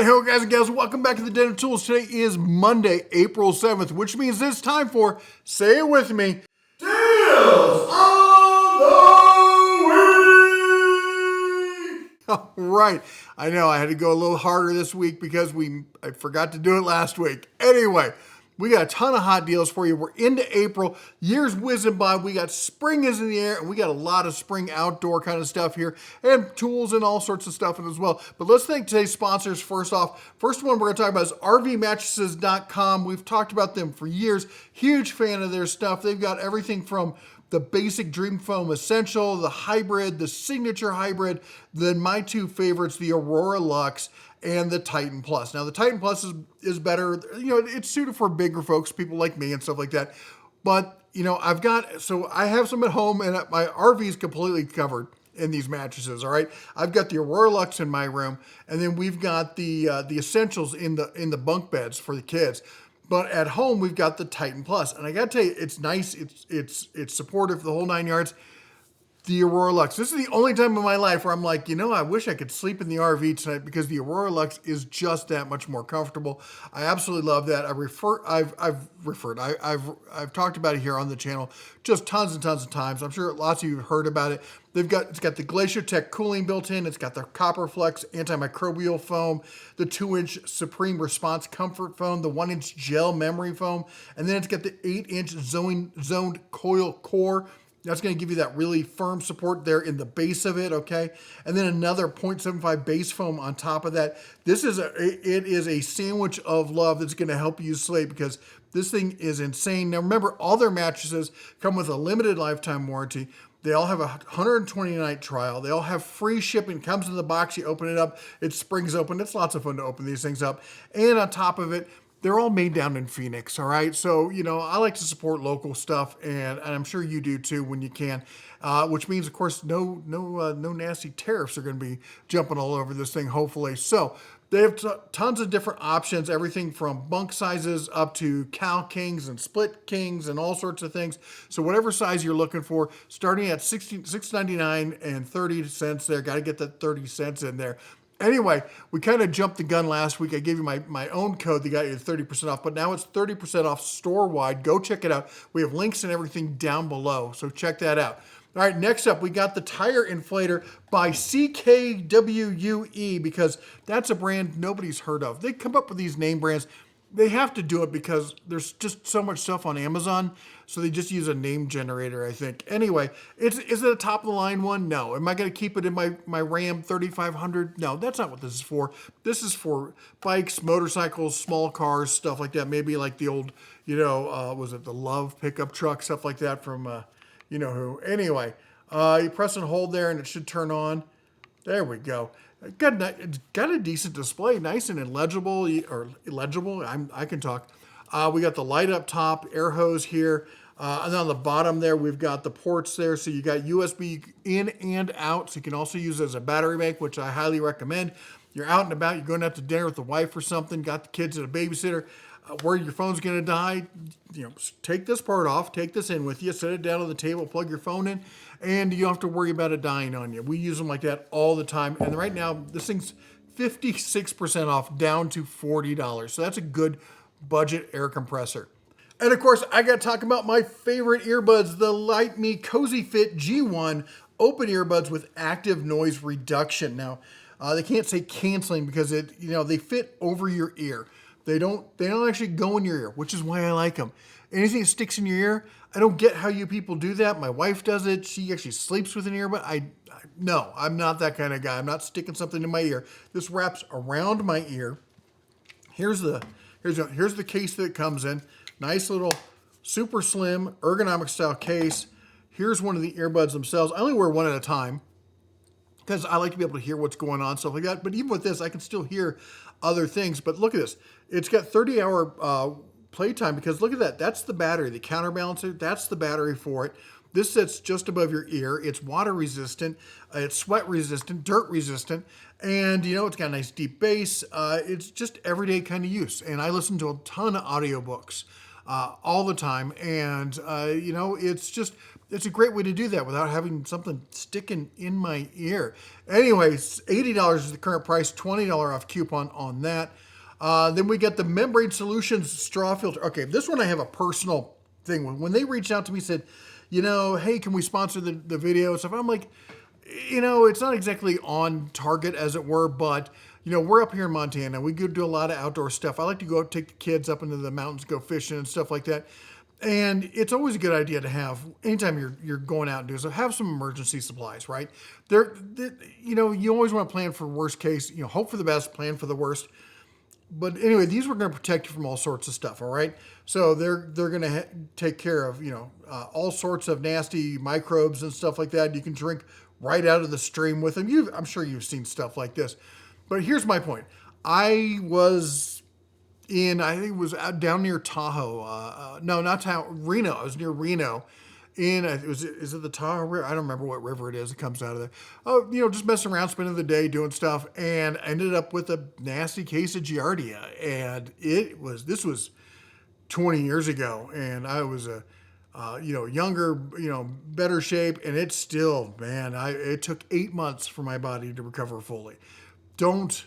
Alright, hello guys and gals, welcome back to the Den of Tools. Today is Monday, April 7th, which means it's time for, say it with me, Deals of the Week! Alright, I know I had to go a little harder this week because I forgot to do it last week. Anyway, we got a ton of hot deals for you. We're into April. Year's whizzing by. We got spring is in the air, and we got a lot of spring outdoor kind of stuff here, and tools and all sorts of stuff as well. But let's thank today's sponsors first off. First one we're going to talk about is RVmattresses.com. We've talked about them for years. Huge fan of their stuff. They've got everything from the basic Dream Foam Essential, the hybrid, the Signature Hybrid, then my two favorites, the Aurora Luxe and the Titan Plus. Now, the Titan Plus is better. You know, it's suited for bigger folks, people like me and stuff like that. But, you know, I have some at home, and my RV is completely covered in these mattresses, all right? I've got the Aurora Luxe in my room, and then we've got the Essentials in the bunk beds for the kids. But at home, we've got the Titan Plus. And I got to tell you, it's nice. It's supportive, the whole 9 yards. The Aurora Luxe. This is the only time in my life where I'm like, you know, I wish I could sleep in the RV tonight because the Aurora Luxe is just that much more comfortable. I absolutely love that. I've talked about it here on the channel just tons and tons of times. I'm sure lots of you have heard about it. It's got the Glacier Tech cooling built in. It's got the Copper Flex antimicrobial foam, the 2-inch Supreme Response Comfort foam, the 1-inch gel memory foam, and then it's got the 8-inch zoned coil core. That's going to give you that really firm support there in the base of it, okay? And then another 0.75 base foam on top of that. It is a sandwich of love that's going to help you sleep because this thing is insane. Now remember, all their mattresses come with a limited lifetime warranty. They all have a 120-night trial. They all have free shipping. It comes in the box. You open it up. It springs open. It's lots of fun to open these things up. And on top of it, they're all made down in Phoenix, all right? So, you know, I like to support local stuff, and I'm sure you do too when you can, which means, of course, no nasty tariffs are going to be jumping all over this thing, hopefully. So they have tons of different options, everything from bunk sizes up to cow kings and split kings and all sorts of things. So whatever size you're looking for, starting at $6.99 and 30 cents there. Got to get that 30 cents in there. Anyway, we kind of jumped the gun last week. I gave you my own code that got you 30% off, but now it's 30% off store-wide. Go check it out. We have links and everything down below, so check that out. All right, next up, we got the Tire Inflator by CKWUE because that's a brand nobody's heard of. They come up with these name brands. They have to do it because there's just so much stuff on Amazon, so they just use a name generator, I think. Anyway, is it a top-of-the-line one? No. Am I going to keep it in my Ram 3500? No, that's not what this is for. This is for bikes, motorcycles, small cars, stuff like that. Maybe like the old, was it the Love pickup truck, stuff like that from, you know who. Anyway, you press and hold there, and it should turn on. There we go. It's got a decent display, nice and illegible, I can talk. We got the light up top, air hose here. And then on the bottom there, we've got the ports there. So you got USB in and out. So you can also use it as a battery bank, which I highly recommend. You're out and about, you're going out to dinner with the wife or something, got the kids at a babysitter, where your phone's going to die, take this part off, take this in with you, set it down on the table, plug your phone in, and you don't have to worry about it dying on you. We use them like that all the time. And right now, this thing's 56% off, down to $40. So that's a good budget air compressor. And of course, I got to talk about my favorite earbuds, the Light Me Cozy Fit G1 open earbuds with active noise reduction. Now, they can't say canceling because they fit over your ear. They don't actually go in your ear, which is why I like them. Anything that sticks in your ear, I don't get how you people do that. My wife does it. She actually sleeps with an earbud. No, I'm not that kind of guy. I'm not sticking something in my ear. This wraps around my ear. Here's the case that it comes in. Nice little super slim ergonomic style case. Here's one of the earbuds themselves. I only wear one at a time because I like to be able to hear what's going on, stuff like that. But even with this, I can still hear other things. But look at this. It's got 30-hour playtime because look at that. That's the battery, the counterbalancer. That's the battery for it. This sits just above your ear. It's water resistant. It's sweat resistant, dirt resistant. And, it's got a nice deep bass. It's just everyday kind of use. And I listen to a ton of audiobooks all the time. And, it's just it's a great way to do that without having something sticking in my ear. Anyways, $80 is the current price, $20 off coupon on that. Then we get the Membrane Solutions straw filter. Okay, this one I have a personal thing. When they reached out to me, said, hey, can we sponsor the video and stuff? I'm like, it's not exactly on target, as it were, but we're up here in Montana. We go do a lot of outdoor stuff. I like to go take the kids up into the mountains, go fishing and stuff like that. And it's always a good idea to have, anytime you're going out and doing so, have some emergency supplies, right? You always want to plan for worst case, hope for the best, plan for the worst. But anyway, these were going to protect you from all sorts of stuff, all right? So they're going to take care of, all sorts of nasty microbes and stuff like that. You can drink right out of the stream with them. I'm sure you've seen stuff like this. But here's my point. I think it was out down near Tahoe. No, not Tahoe, Reno. I was near Reno. Is it the Tahoe River? I don't remember what river it is that comes out of there. Oh, just messing around, spending the day doing stuff, and I ended up with a nasty case of Giardia. And this was 20 years ago, and I was younger, better shape, and it's still, man, it took 8 months for my body to recover fully. Don't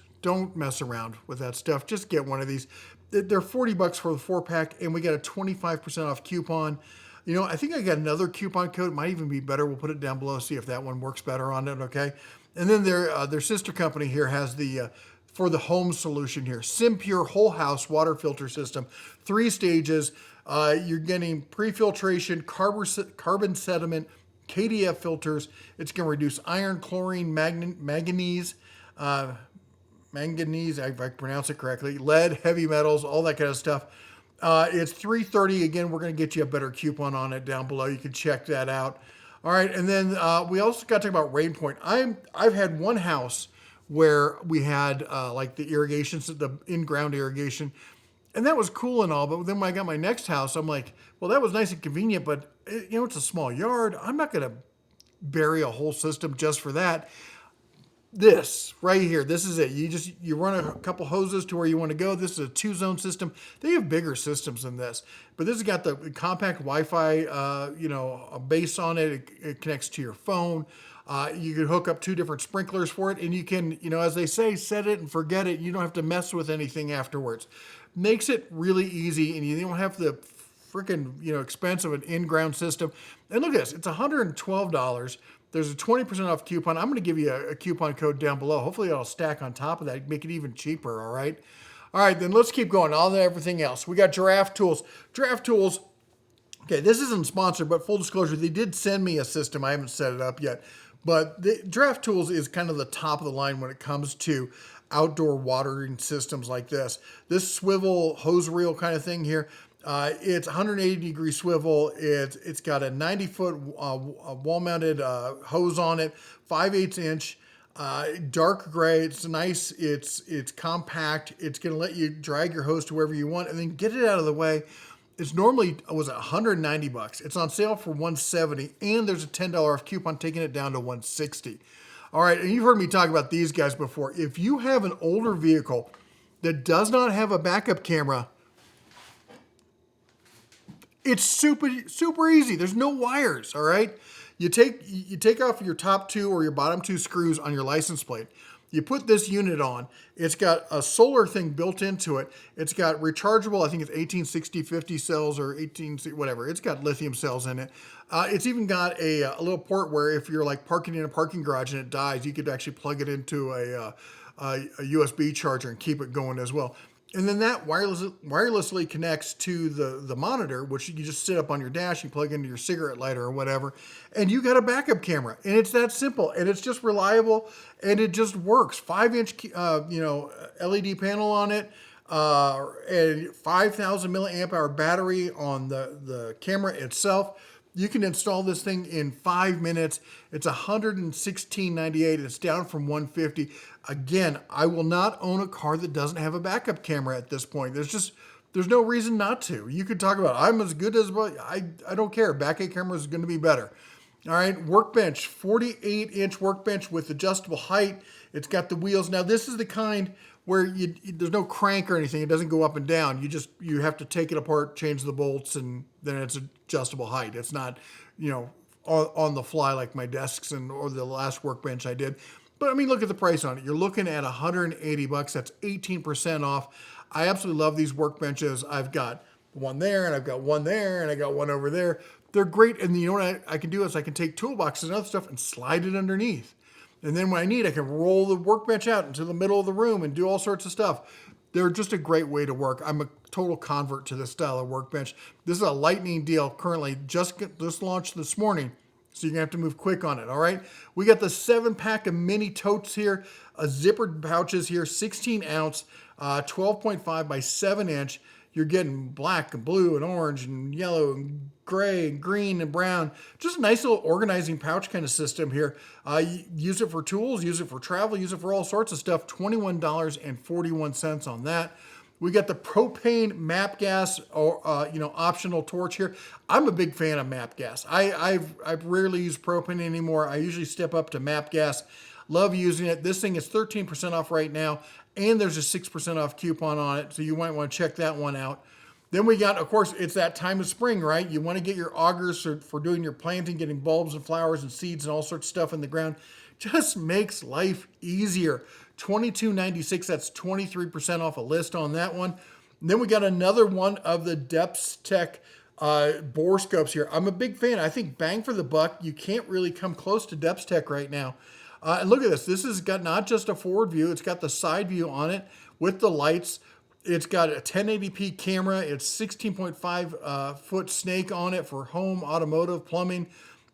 mess around with that stuff. Just get one of these. They're $40 for the 4-pack, and we got a 25% off coupon. I think I got another coupon code. It might even be better. We'll put it down below, see if that one works better on it, okay? And then their sister company here has for the home solution here, SimPure Whole House Water Filter System. 3 stages. You're getting pre-filtration, carbon sediment, KDF filters. It's going to reduce iron, chlorine, manganese, if I pronounce it correctly, lead, heavy metals, all that kind of stuff. It's $330. Again, we're going to get you a better coupon on it down below. You can check that out. All right, and then we also got to talk about rain point. I've had one house where we had like the irrigation, the in-ground irrigation, and that was cool and all. But then when I got my next house, I'm like, well, that was nice and convenient, but it's a small yard. I'm not going to bury a whole system just for that. This right here, this is it. You run a couple hoses to where you want to go. This is a 2-zone system. They have bigger systems than this, but this has got the compact Wi-Fi, a base on it. It connects to your phone. You can hook up 2 different sprinklers for it, and you can, as they say, set it and forget it. You don't have to mess with anything afterwards. Makes it really easy, and you don't have the freaking, expense of an in-ground system. And look at this. It's $112. There's a 20% off coupon. I'm going to give you a coupon code down below. Hopefully it'll stack on top of that, make it even cheaper, all right? All right, then let's keep going. All everything else. We got Giraffe Tools. Giraffe Tools, okay, this isn't sponsored, but full disclosure, they did send me a system. I haven't set it up yet. But the Giraffe Tools is kind of the top of the line when it comes to outdoor watering systems like this. This swivel hose reel kind of thing here, it's 180-degree swivel. It's got a 90-foot wall-mounted hose on it, 5/8 inch, dark gray. It's nice. It's compact. It's going to let you drag your hose to wherever you want and then get it out of the way. It's normally was $190. It's on sale for $170, and there's a $10 off coupon taking it down to $160. All right, and you've heard me talk about these guys before. If you have an older vehicle that does not have a backup camera, it's super easy. There's no wires, all right? You take off your top 2 or your bottom 2 screws on your license plate. You put this unit on. It's got a solar thing built into it. It's got rechargeable, I think it's 1860-50 cells or 18, whatever. It's got lithium cells in it. It's even got a little port where if you're like parking in a parking garage and it dies, you could actually plug it into a USB charger and keep it going as well. And then that wirelessly connects to the monitor, which you just sit up on your dash, you plug into your cigarette lighter or whatever, and you got a backup camera. And it's that simple, and it's just reliable, and it just works. 5-inch, LED panel on it, and 5,000 milliamp hour battery on the camera itself. You can install this thing in 5 minutes. It's $116.98. It's down from $150. Again, I will not own a car that doesn't have a backup camera at this point. There's no reason not to. You could talk about, I'm as good as, I don't care. Backup camera is going to be better. All right, workbench, 48-inch workbench with adjustable height. It's got the wheels. Now, this is the kind where there's no crank or anything. It doesn't go up and down. You have to take it apart, change the bolts, and then it's adjustable height. It's not, on the fly, like my desks or the last workbench I did. But I mean, look at the price on it. You're looking at 180 bucks. That's 18% off. I absolutely love these workbenches. I've got one there, and I've got one there, and I got one over there. They're great. And you know what I can do is I can take toolboxes and other stuff and slide it underneath. And then when I need, I can roll the workbench out into the middle of the room and do all sorts of stuff. They're just a great way to work. I'm a total convert to this style of workbench. This is a lightning deal currently, just launched this morning. So you're gonna have to move quick on it, all right? We got the 7-pack of mini totes here, zippered pouches here, 16 ounce, 12.5 by 7 inch. You're getting black and blue and orange and yellow and gray and green and brown. Just a nice little organizing pouch kind of system here. Use it for tools, use it for travel, use it for all sorts of stuff. $21.41 on that. We got the propane MAP gas or optional torch here. I'm a big fan of MAP gas. I've rarely used propane anymore. I usually step up to MAP gas. Love using it. This thing is 13% off right now, and there's a 6% off coupon on it, so you might want to check that one out. Then we got, of course, it's that time of spring, right? You want to get your augers for doing your planting, getting bulbs and flowers and seeds and all sorts of stuff in the ground. Just makes life easier. $22.96, that's 23% off a list on that one. And then we got another one of the Depths Tech bore scopes here. I'm a big fan. I think bang for the buck, you can't really come close to Depths Tech right now. And look at this. This has got not just a forward view, it's got the side view on it with the lights. It's got a 1080p camera. It's 16.5 foot snake on it for home, automotive, plumbing.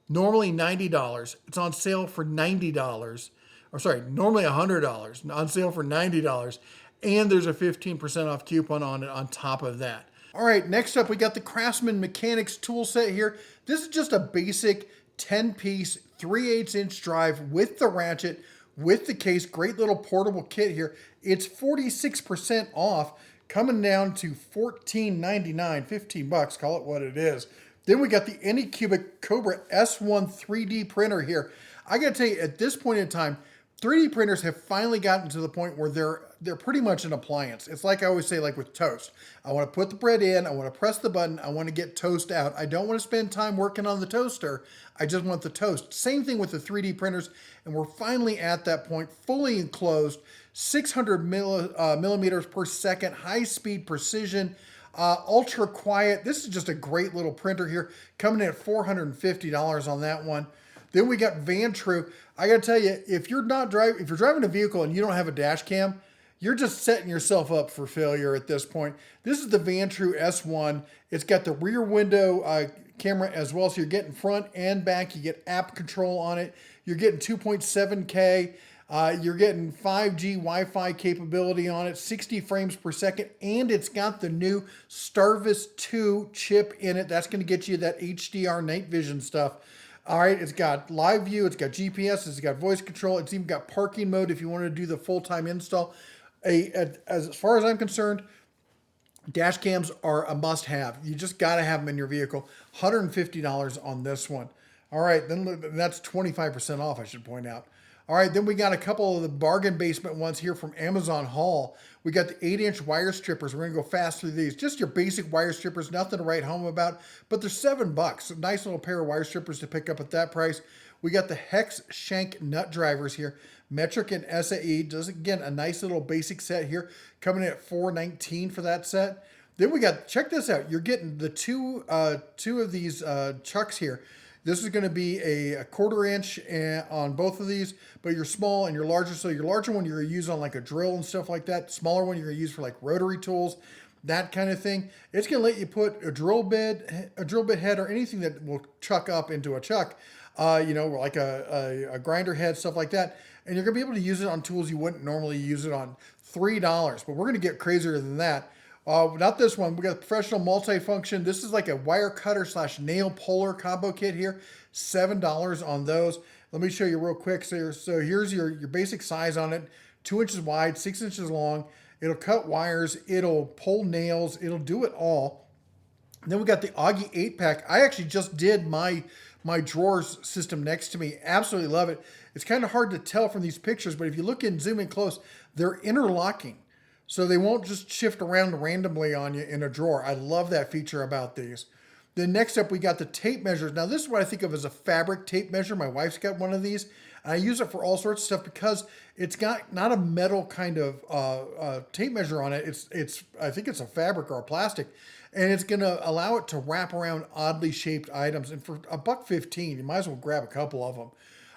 Normally $90. It's on sale for $90. Or sorry, normally $100. On sale for $90. And there's a 15% off coupon on it on top of that. All right, next up we got the Craftsman Mechanics tool set here. This is just a basic 10-piece 3/8 inch drive with the ratchet, with the case. Great little portable kit here. It's 46% off, coming down to $14.99, 15 bucks, call it what it is. Then we got the Anycubic Cobra S1 3D printer here. I gotta tell you, at this point in time, 3D printers have finally gotten to the point where they're pretty much an appliance. It's like I always say, like with toast. I want to put the bread in, I want to press the button, I want to get toast out. I don't want to spend time working on the toaster. I just want the toast. Same thing with the 3D printers, and we're finally at that point, fully enclosed, 600 millimeters per second, high speed precision, ultra quiet. This is just a great little printer here, coming in at $450 on that one. Then we got Vantrue. I gotta tell you, if you're driving a vehicle and you don't have a dash cam, you're just setting yourself up for failure at this point. This is the Vantrue S1. It's got the rear window camera as well, so you're getting front and back. You get app control on it. You're getting 2.7K. You're getting 5G Wi-Fi capability on it, 60 frames per second, and it's got the new Starvis 2 chip in it. That's going to get you that HDR night vision stuff. All right, it's got live view, it's got GPS, it's got voice control, it's even got parking mode if you want to do the full-time install. As far as I'm concerned, dash cams are a must-have. You just got to have them in your vehicle. $150 on this one. All right, then that's 25% off, I should point out. All right, then we got a couple of the bargain basement ones here from Amazon Haul. We got the 8-inch wire strippers. We're gonna go fast through these. Just your basic wire strippers, nothing to write home about, but they're $7. A nice little pair of wire strippers to pick up at that price. We got the Hex Shank nut drivers here, metric and SAE. Just again, a nice little basic set here, coming in at $419 for that set. Then we got, check this out. You're getting the two of these chucks here. This is going to be a 1/4 inch on both of these, but you're small and you're larger. So your larger one you're going to use on like a drill and stuff like that. Smaller one you're going to use for like rotary tools, that kind of thing. It's going to let you put a drill bit head, or anything that will chuck up into a chuck, like a grinder head, stuff like that. And you're going to be able to use it on tools you wouldn't normally use it on. $3, but we're going to get crazier than that. Not this one. We got a professional multifunction. This is like a wire cutter / nail puller combo kit here. $7 on those. Let me show you real quick. So here's your basic size on it. 2 inches wide, 6 inches long. It'll cut wires. It'll pull nails. It'll do it all. And then we got the Augie 8-pack. I actually just did my drawers system next to me. Absolutely love it. It's kind of hard to tell from these pictures, but if you look and zoom in close, they're interlocking. So they won't just shift around randomly on you in a drawer. I love that feature about these. Then next up, we got the tape measures. Now, this is what I think of as a fabric tape measure. My wife's got one of these. And I use it for all sorts of stuff because it's got not a metal kind of tape measure on it. It's I think it's a fabric or a plastic, and it's going to allow it to wrap around oddly shaped items. And for $1.15, you might as well grab a couple of them.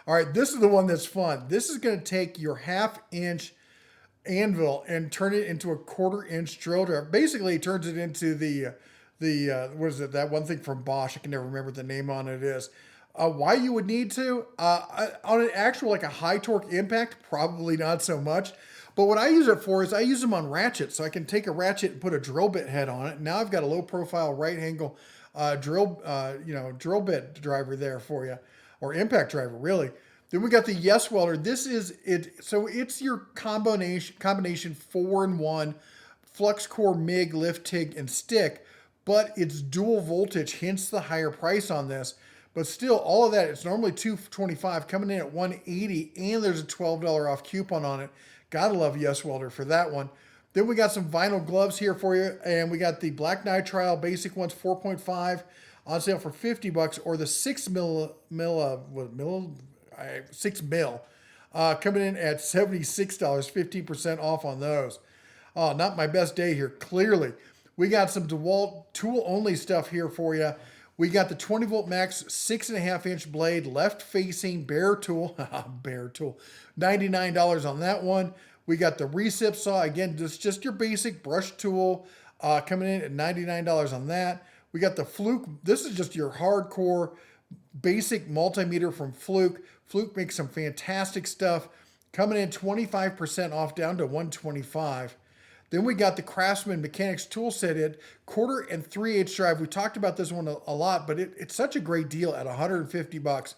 All right, this is the one that's fun. This is going to take your 1/2-inch anvil and turn it into a 1/4-inch drill drive. Basically, it turns it into the what is it? That one thing from Bosch. I can never remember the name on it is. Why you would need to on an actual like a high torque impact, probably not so much. But what I use it for is I use them on ratchets, so I can take a ratchet and put a drill bit head on it. Now I've got a low profile right angle drill bit driver there for you, or impact driver really. Then we got the Yes Welder. This is it. So it's your combination 4-in-1 flux core MIG, lift, TIG, and stick, but it's dual voltage, hence the higher price on this. But still, all of that, it's normally $225, coming in at $180, and there's a $12 off coupon on it. Gotta love Yes Welder for that one. Then we got some vinyl gloves here for you, and we got the black nitrile basic ones, 4.5, on sale for $50, or the 6 mil coming in at $76, 15% off on those. Oh, not my best day here, clearly. We got some DeWalt tool-only stuff here for you. We got the 20 volt max 6.5-inch blade, left facing bare tool, bare tool, $99 on that one. We got the recip saw, again, just your basic brush tool, coming in at $99 on that. We got the Fluke, this is just your hardcore basic multimeter from Fluke. Fluke makes some fantastic stuff, coming in 25% off down to $125. Then we got the Craftsman Mechanics tool set in 1/4 and 3/8 drive. We talked about this one a lot, but it's such a great deal at $150.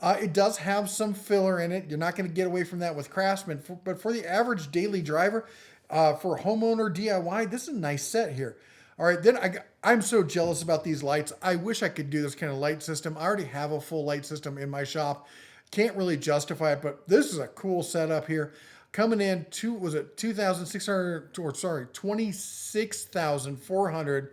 It does have some filler in it. You're not going to get away from that with Craftsman, but for the average daily driver, for homeowner DIY, this is a nice set here. All right, then I'm so jealous about these lights. I wish I could do this kind of light system. I already have a full light system in my shop. Can't really justify it, but this is a cool setup here. Coming in, 26,400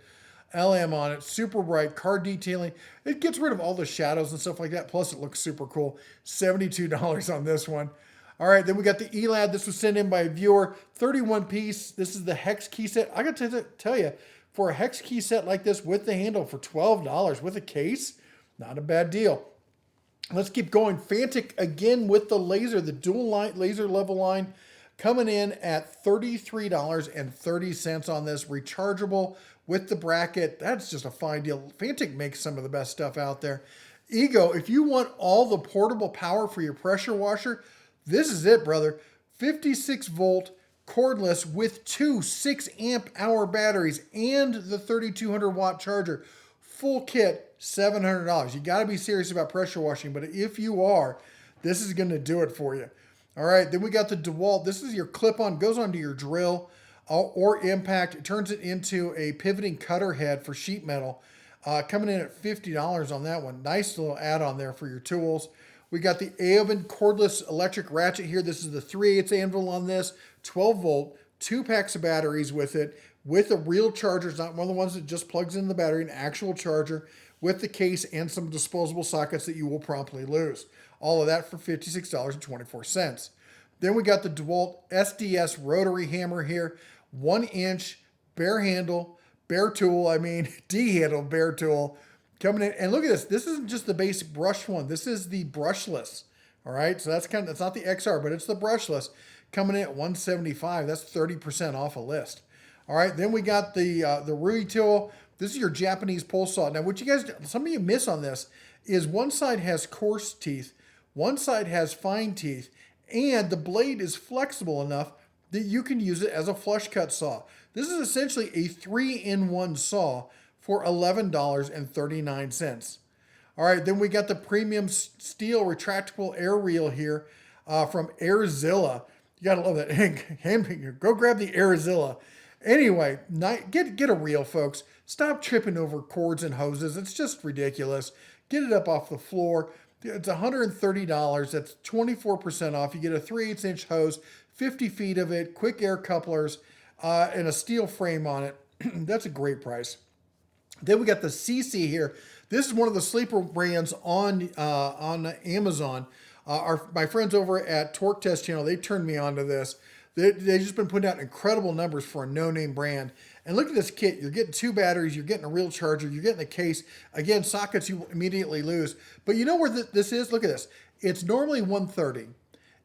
LM on it. Super bright, car detailing. It gets rid of all the shadows and stuff like that. Plus, it looks super cool. $72 on this one. All right, then we got the ELAD. This was sent in by a viewer. 31 piece. This is the hex key set. I got to tell you, for a hex key set like this with the handle for $12 with a case, not a bad deal. Let's keep going. Fantic again with the laser, the dual light laser level line, coming in at $33.30 on this, rechargeable with the bracket. That's just a fine deal. Fantic makes some of the best stuff out there. Ego, if you want all the portable power for your pressure washer, this is it, brother. 56 volt cordless with two 6-amp-hour batteries and the 3200 watt charger. Full kit, $700. You got to be serious about pressure washing, but if you are, this is going to do it for you. All right, then we got the DeWalt. This is your clip-on, goes onto your drill or impact. It turns it into a pivoting cutter head for sheet metal. Coming in at $50 on that one. Nice little add-on there for your tools. We got the Aoven cordless electric ratchet here. This is the 3/8 anvil on this, 12 volt, 2 packs of batteries with it, with a real charger. It's not one of the ones that just plugs in the battery, an actual charger with the case and some disposable sockets that you will promptly lose. All of that for $56.24. Then we got the DeWalt SDS rotary hammer here, 1-inch bare handle, bare tool, D-handle bare tool, coming in. And look at this. This isn't just the basic brush one. This is the brushless. All right, so that's not the XR, but it's the brushless, coming in at $175. That's 30% off a list. All right, then we got the Rui tool. This is your Japanese pole saw. Now, what some of you miss on this is one side has coarse teeth, one side has fine teeth, and the blade is flexible enough that you can use it as a flush cut saw. This is essentially a 3-in-1 saw for $11.39. All right, then we got the premium steel retractable air reel here from Airzilla. You gotta love that. Go grab the Airzilla. Anyway, get a reel, folks. Stop tripping over cords and hoses. It's just ridiculous. Get it up off the floor. It's $130. That's 24% off. You get a 3/8 inch hose, 50 feet of it, quick air couplers, and a steel frame on it. That's a great price. Then we got the CC here. This is one of the sleeper brands on Amazon. My friends over at Torque Test Channel, they turned me on to this. They've just been putting out incredible numbers for a no-name brand. And look at this kit. You're getting 2 batteries. You're getting a real charger. You're getting a case. Again, sockets you immediately lose. But you know where this is? Look at this. It's normally 130.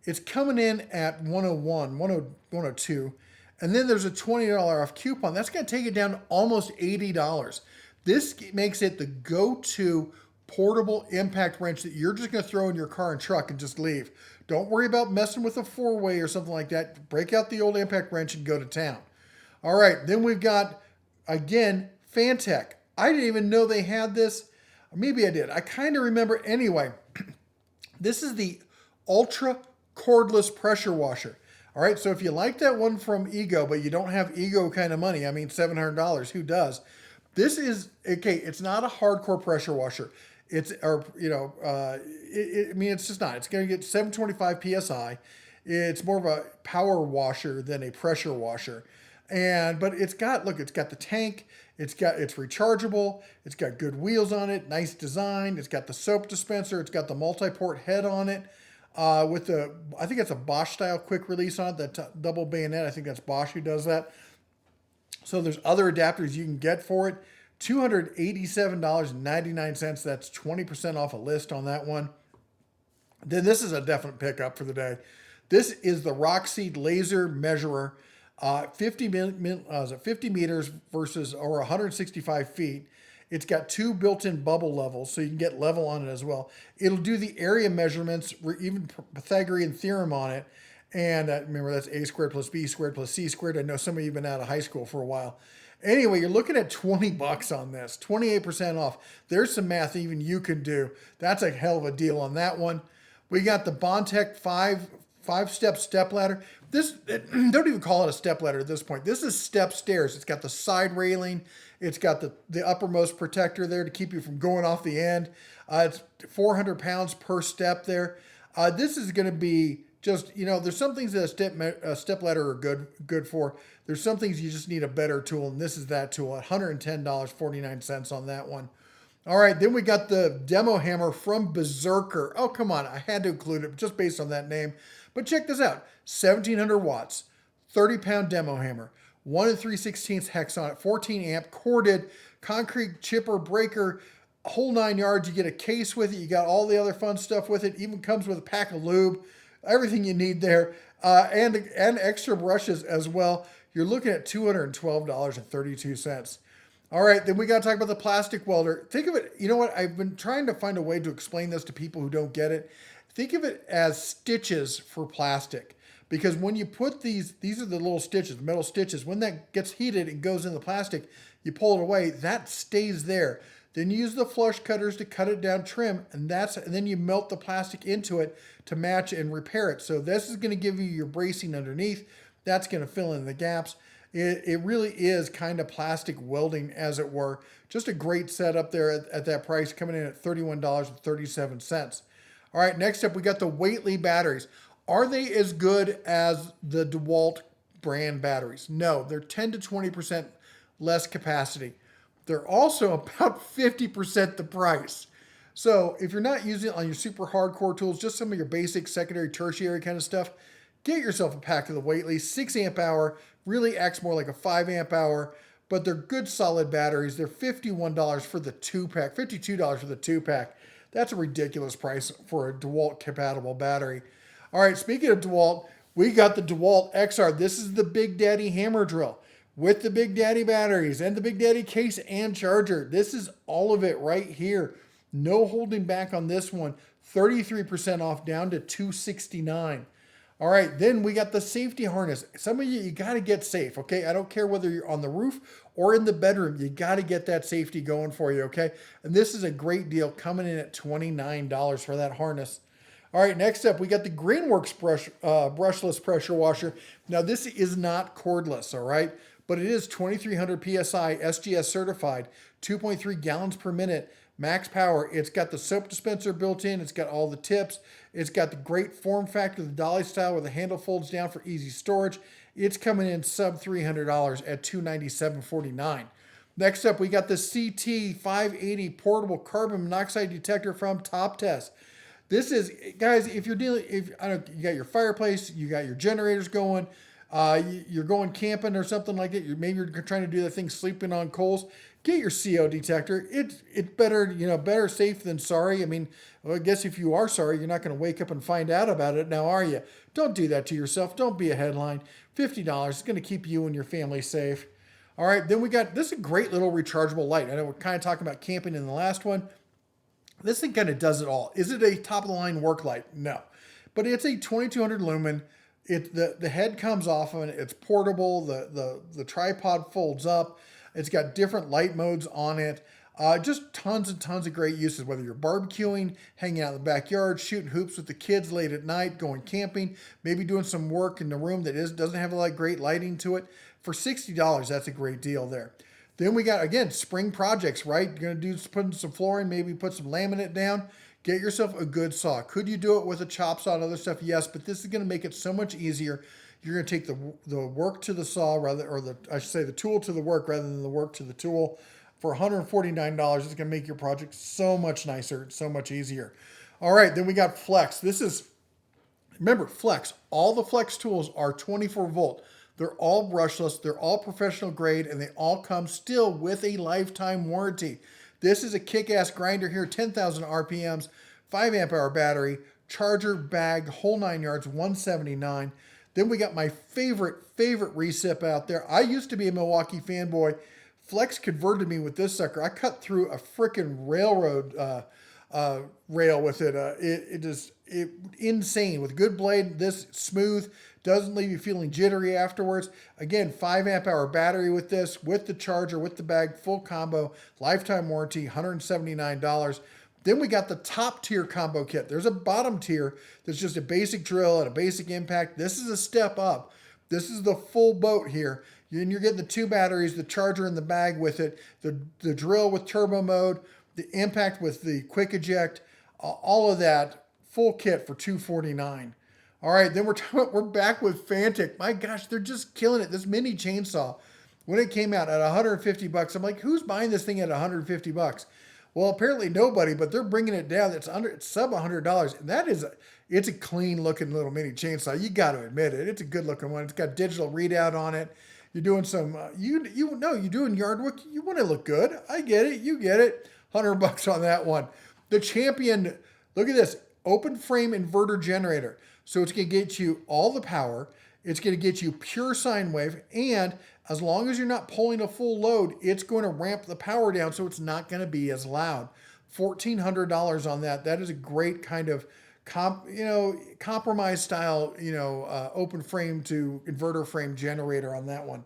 It's coming in at 101, 102. And then there's a $20 off coupon. That's going to take it down to almost $80. This makes it the go-to portable impact wrench that you're just going to throw in your car and truck and just leave. Don't worry about messing with a 4-way or something like that. Break out the old impact wrench and go to town. All right, then we've got, again, Fantech. I didn't even know they had this. Maybe I did. I kind of remember. Anyway, this is the Ultra Cordless Pressure Washer. All right, so if you like that one from Ego, but you don't have Ego kind of money, I mean $700, who does? This is, okay, it's not a hardcore pressure washer. It's, or, you know, I mean, it's just not. It's going to get 725 PSI. It's more of a power washer than a pressure washer. But it's got, look, it's got the tank. It's rechargeable. It's got good wheels on it. Nice design. It's got the soap dispenser. It's got the multi-port head on it. With the, I think it's a Bosch style quick release on it, that double bayonet. I think that's Bosch who does that. So there's other adapters you can get for it. $287.99. That's 20% off a list on that one. Then this is a definite pickup for the day. This is the Rockseed Laser Measurer. 50 meters versus, or 165 feet. It's got 2 built-in bubble levels, so you can get level on it as well. It'll do the area measurements, even Pythagorean theorem on it. And remember, that's a squared plus b squared plus c squared. I know some of you have been out of high school for a while. Anyway, you're looking at 20 bucks on this, 28% off. There's some math even you can do. That's a hell of a deal on that one. We got the Bondtech 5-step step ladder. This, don't even call it a step ladder at this point. This is step stairs. It's got the side railing. It's got the uppermost protector there to keep you from going off the end. It's 400 pounds per step there. This is going to be just, you know, there's some things that a step ladder are good for. There's some things you just need a better tool, and this is that tool. $110.49 on that one. All right, then we got the demo hammer from Berserker. Oh, come on. I had to include it just based on that name. But check this out. 1,700 watts, 30-pound demo hammer, 1 3/16 hex on it, 14 amp, corded, concrete chipper, breaker, whole 9 yards. You get a case with it. You got all the other fun stuff with it. Even comes with a pack of lube. Everything you need there. And extra brushes as well. You're looking at $212.32. All right, then we got to talk about the plastic welder. Think of it, you know what? I've been trying to find a way to explain this to people who don't get it. Think of it as stitches for plastic. Because when you put these are the little stitches, the metal stitches. When that gets heated and goes in the plastic, you pull it away, that stays there. Then you use the flush cutters to cut it down, trim, and then you melt the plastic into it to match and repair it. So this is going to give you your bracing underneath. That's going to fill in the gaps. It really is kind of plastic welding, as it were. Just a great setup there at that price, coming in at $31.37. All right, next up, we got the Whately batteries. Are they as good as the DeWalt brand batteries? No, they're 10 to 20% less capacity. They're also about 50% the price. So if you're not using it on your super hardcore tools, just some of your basic secondary, tertiary kind of stuff, get yourself a pack of the Whately. 6 amp hour, really acts more like a 5 amp hour, but they're good solid batteries. They're $51 for the 2-pack, $52 for the 2-pack. That's a ridiculous price for a DeWalt compatible battery. All right, speaking of DeWalt, we got the DeWalt XR. This is the Big Daddy hammer drill with the Big Daddy batteries and the Big Daddy case and charger. This is all of it right here. No holding back on this one. 33% off, down to $269. All right, then we got the safety harness. Some of you got to get safe, okay? I don't care whether you're on the roof or in the bedroom. You got to get that safety going for you, okay? And this is a great deal, coming in at $29 for that harness. All right, next up, we got the Greenworks brushless pressure washer. Now, this is not cordless, all right? But it is 2,300 PSI, SGS certified, 2.3 gallons per minute, max power. It's got the soap dispenser built in. It's got all the tips. It's got the great form factor, the dolly style, where the handle folds down for easy storage. It's coming in sub $300 at $297.49. Next up, we got the CT580 portable carbon monoxide detector from Top Test. This is, guys, if you're dealing, if I don't, you got your fireplace, you got your generators going, you're going camping or something like that. Maybe you're trying to do that thing, sleeping on coals. Get your CO detector. It's better, better safe than sorry. I mean, well, I guess if you are sorry, you're not going to wake up and find out about it now, are you? Don't do that to yourself. Don't be a headline. $50 is going to keep you and your family safe. All right, then we got, this is a great little rechargeable light. I know we're kind of talking about camping in the last one. This thing kind of does it all. Is it a top of the line work light? No, but it's a 2200 lumen. The head comes off of it. It's portable. The tripod folds up. It's got different light modes on it. Just tons and tons of great uses, whether you're barbecuing, hanging out in the backyard, shooting hoops with the kids late at night, going camping, maybe doing some work in the room that doesn't have a lot of great lighting to it. For $60, that's a great deal there. Then we got, again, spring projects, right? You're going to do putting some flooring, maybe put some laminate down. Get yourself a good saw. Could you do it with a chop saw and other stuff? Yes, but this is going to make it so much easier. You're going to take the work to the saw I should say the tool to the work rather than the work to the tool. For $149, it's going to make your project so much nicer, so much easier. All right, then we got Flex. Remember, Flex, all the Flex tools are 24 volt. They're all brushless, they're all professional grade, and they all come still with a lifetime warranty. This is a kick-ass grinder here, 10,000 RPMs, 5 amp hour battery, charger, bag, whole 9 yards, $179. Then we got my favorite recip out there. I used to be a Milwaukee fanboy. Flex converted me with this sucker. I cut through a freaking railroad rail with it. It is insane. With good blade, this smooth, doesn't leave you feeling jittery afterwards. Again, 5 amp hour battery with this, with the charger, with the bag, full combo, lifetime warranty, $179. Then we got the top tier combo kit. There's a bottom tier that's just a basic drill and a basic impact. This is a step up. This is the full boat here. And you're getting the 2 batteries, the charger and the bag with it, the drill with turbo mode, the impact with the quick eject, all of that full kit for $249. All right, then we're back with Fantic. My gosh, they're just killing it. This mini chainsaw, when it came out at $150, I'm like, who's buying this thing at $150? Well, apparently nobody, but they're bringing it down. It's sub $100, and it's a clean looking little mini chainsaw. You got to admit it. It's a good looking one. It's got digital readout on it. You're doing some, you're doing yard work. You want to look good. I get it. You get it. $100 on that one. The Champion, look at this, open frame inverter generator. So it's going to get you all the power. It's going to get you pure sine wave. And as long as you're not pulling a full load, it's going to ramp the power down so it's not going to be as loud. $1,400 on that. That is a great kind of compromise style, open frame to inverter frame generator on that one.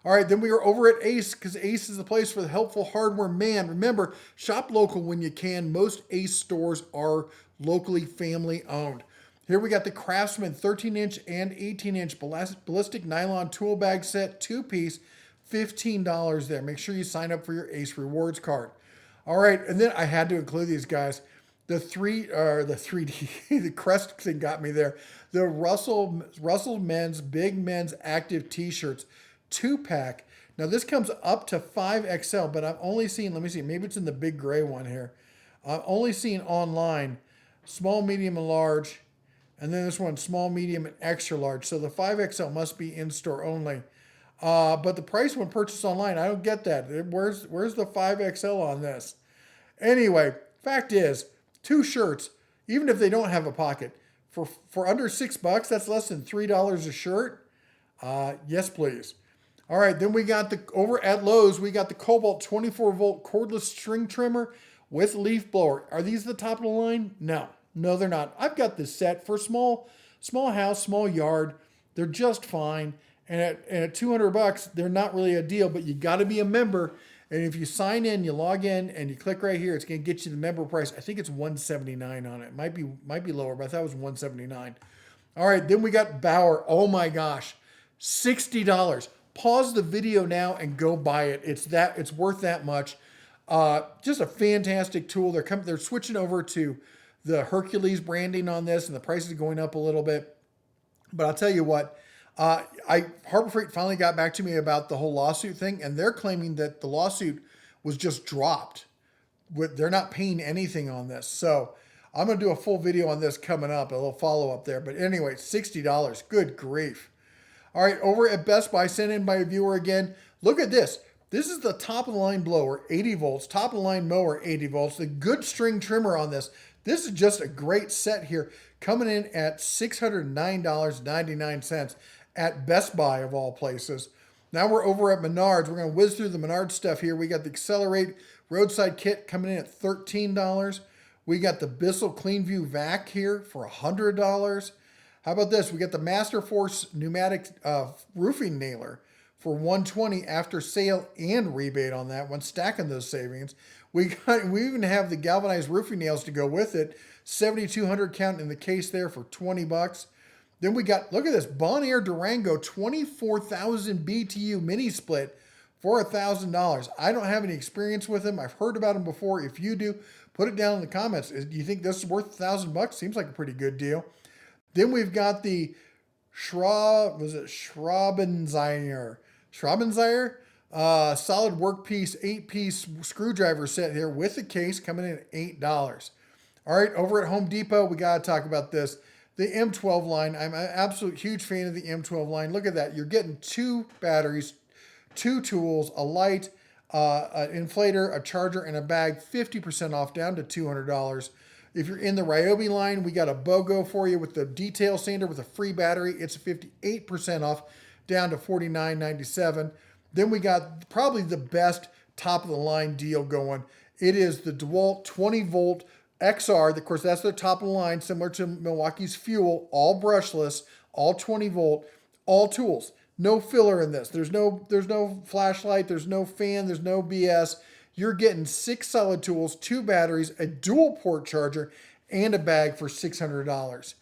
All right, then we are over at Ace, because Ace is the place for the helpful hardware man. Remember, shop local when you can. Most Ace stores are locally family owned. Here we got the Craftsman 13-inch and 18-inch ballistic nylon tool bag set, 2-piece, $15 there. Make sure you sign up for your Ace Rewards card. All right, and then I had to include these guys. The 3D, the Crest thing got me there. The Russell Men's Big Men's Active T-shirts, 2-pack. Now this comes up to 5XL, but I've only seen, let me see, maybe it's in the big gray one here. I've only seen online small, medium, and large. And then this one, small, medium, and extra large. So the 5XL must be in-store only. But the price when purchased online, I don't get that. Where's the 5XL on this? Anyway, fact is, 2 shirts, even if they don't have a pocket, for under $6, that's less than $3 a shirt. Yes, please. All right, then we got over at Lowe's, we got the Cobalt 24-volt cordless string trimmer with leaf blower. Are these the top of the line? No, they're not. I've got this set for small house, small yard. They're just fine. And at $200, they're not really a deal, but you got to be a member. And if you sign in, you log in, and you click right here, it's going to get you the member price. I think it's $179 on it. Might be lower, but I thought it was $179. All right, then we got Bauer. Oh my gosh, $60. Pause the video now and go buy it. It's worth that much. Just a fantastic tool. They're switching over to the Hercules branding on this, and the price is going up a little bit. But I'll tell you what, Harbor Freight finally got back to me about the whole lawsuit thing, and they're claiming that the lawsuit was just dropped. They're not paying anything on this. So I'm going to do a full video on this coming up, a little follow up there. But anyway, $60. Good grief. All right, over at Best Buy, sent in by a viewer again. Look at this. This is the top of the line blower, 80 volts, top of the line mower, 80 volts, the good string trimmer on this. This is just a great set here, coming in at $609.99 at Best Buy of all places. Now we're over at Menards. We're going to whiz through the Menards stuff here. We got the Accelerate roadside kit coming in at $13. We got the Bissell CleanView vac here for $100. How about this? We got the Master Force pneumatic roofing nailer for $120 after sale and rebate on that one, stacking those savings. We even have the galvanized roofing nails to go with it, 7,200 count in the case there for $20. Then we got, look at this, Bonaire Durango 24,000 BTU mini split for $1,000. I don't have any experience with them. I've heard about them before. If you do, put it down in the comments. Do you think this is worth $1,000? Seems like a pretty good deal. Then we've got the Schraubenzieher solid workpiece 8-piece screwdriver set here with the case coming in at $8. All right, over at Home Depot, we got to talk about this. The M12 line. I'm an absolute huge fan of the M12 line. Look at that. You're getting 2 batteries, 2 tools, a light, an inflator, a charger, and a bag, 50% off down to $200. If you're in the Ryobi line, we got a BOGO for you with the detail sander with a free battery. It's 58% off down to $49.97. Then we got probably the best top of the line deal going. It is the DeWalt 20 volt XR. Of course, that's their top of the line, similar to Milwaukee's Fuel, all brushless, all 20 volt, all tools. No filler in this. There's no flashlight, there's no fan, there's no BS. You're getting 6 solid tools, 2 batteries, a dual port charger, and a bag for $600.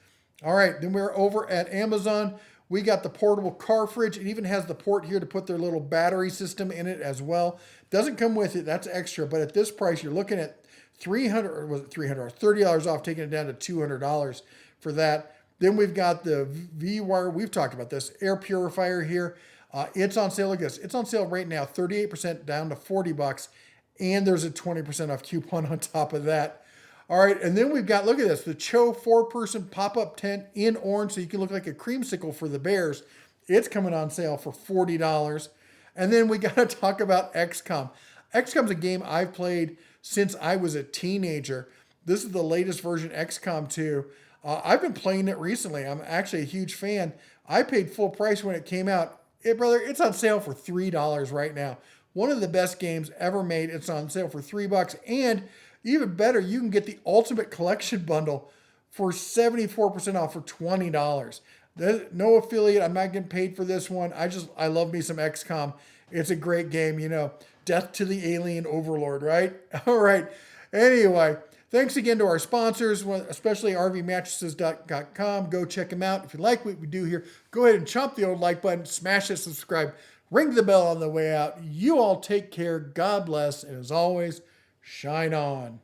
All right, then we're over at Amazon. We got the portable car fridge. It even has the port here to put their little battery system in it as well. Doesn't come with it, that's extra, but at this price, you're looking at $30 off, taking it down to $200 for that. Then we've got the V-Wire. We've talked about this air purifier here. It's on sale. Look at this. It's on sale right now, 38% down to $40. And there's a 20% off coupon on top of that. All right, and then we've got, look at this, the Cho 4-person pop-up tent in orange, so you can look like a creamsicle for the bears. It's coming on sale for $40. And then we got to talk about XCOM. XCOM's a game I've played since I was a teenager. This is the latest version, XCOM 2. I've been playing it recently. I'm actually a huge fan. I paid full price when it came out. Brother, it's on sale for $3 right now. One of the best games ever made. It's on sale for $3. And even better, you can get the Ultimate Collection Bundle for 74% off for $20. No affiliate. I'm not getting paid for this one. I love me some XCOM. It's a great game, you know. Death to the alien overlord, right? All right. Anyway, thanks again to our sponsors, especially rvmattresses.com. Go check them out. If you like what we do here, go ahead and chomp the old like button, smash that subscribe, ring the bell on the way out. You all take care. God bless. And as always, shine on.